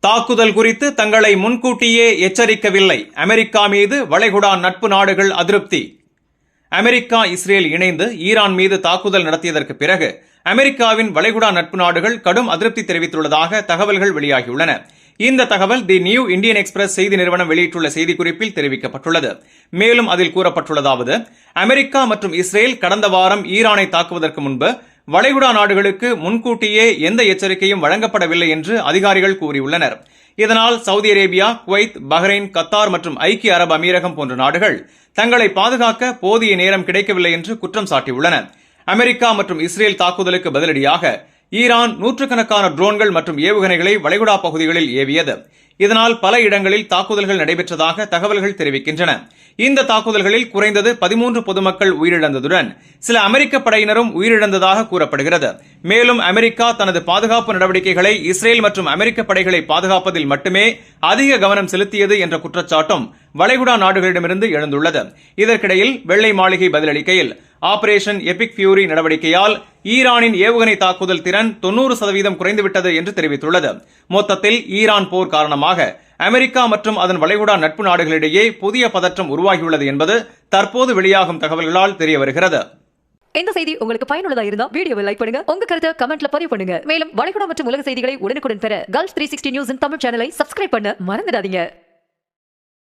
தாக்குதல் குறித்து தங்களை முன்கூட்டியே எச்சரிக்கவில்லை. அமெரிக்கா மீது வளைகுடா நட்பு நாடுகள் அதிருப்தி. அமெரிக்கா, இஸ்ரேல் இணைந்து ஈரான் மீது தாக்குதல் நடத்தியதற்கு பிறகு அமெரிக்காவின் வளைகுடா நட்பு நாடுகள் கடும் அதிருப்தி தெரிவித்துள்ளதாக தகவல்கள் வெளியாகியுள்ளன. இந்த தகவல் தி நியூ இந்தியன் எக்ஸ்பிரஸ் செய்தி நிறுவனம் வெளியிட்டுள்ள செய்திக்குறிப்பில் தெரிவிக்கப்பட்டுள்ளது. மேலும் அதில் கூறப்பட்டுள்ளதாவது, அமெரிக்கா மற்றும் இஸ்ரேல் கடந்த வாரம் ஈரானை தாக்குவதற்கு முன்பு வளைகுடா நாடுகளுக்கு முன்கூட்டியே எந்த எச்சரிக்கையும் வழங்கப்படவில்லை என்று அதிகாரிகள் கூறியுள்ளனர். இதனால் Saudi Arabia, Kuwait, Bahrain, Qatar மற்றும் ஐக்கிய அரபு அமீரகம் போன்ற நாடுகள் தங்களை பாதுகாக்க போதிய நேரம் கிடைக்கவில்லை என்று குற்றம் சாட்டியுள்ளன. அமெரிக்கா மற்றும் இஸ்ரேல் தாக்குதலுக்கு பதிலடியாக ஈரான் நூற்றுக்கணக்கான ட்ரோன்கள் மற்றும் ஏவுகணைகளை வளைகுடா பகுதிகளில் ஏவியது. இதனால் பல இடங்களில் தாக்குதல்கள் நடைபெற்றதாக தகவல்கள் தெரிவிக்கின்றன. இந்த தாக்குதல்களில் குறைந்தது 13 பொதுமக்கள் உயிரிழந்ததுடன் சில அமெரிக்க படையினரும் உயிரிழந்ததாக கூறப்படுகிறது. மேலும் அமெரிக்கா தனது பாதுகாப்பு நடவடிக்கைகளை இஸ்ரேல் மற்றும் அமெரிக்க படைகளை பாதுகாப்பதில் மட்டுமே அதிக கவனம் செலுத்தியது என்ற குற்றச்சாட்டும் வளைகுடா நாடுகளிடமிருந்து எழுந்துள்ளது. இதற்கிடையில் வெள்ளை மாளிகை பதிலளிக்கையில் ஆபரேஷன் எபிக் ஃபியூரி நடவடிக்கையால் ஈரானின் ஏவுகணை தாக்குதல் திறன் 90% குறைந்துவிட்டது என்று தெரிவித்துள்ளது. மொத்தத்தில் ஈரான் போர் காரணமாக அமெரிக்கா மற்றும் அதன் வளைகுடா நட்பு நாடுகளிடையே புதிய பதற்றம் உருவாகியுள்ளது என்பது தற்போது வெளியாகும் தகவல்களால் தெரிய வருகிறது. இந்த செய்தி உங்களுக்கு பயனுள்ளதா இருந்தா வீடியோவை லைக் பண்ணுங்க, உங்க கருத்தை கமெண்ட்ல பதிவு பண்ணுங்க. மேலும் வளைகுடா மற்றும் உலக செய்திகளை உடனுக்குடன் பெற Gulf 360 நியூஸின் தமிழ் சேனலை சப்ஸ்கிரைப் பண்ண மறந்துடாதீங்க.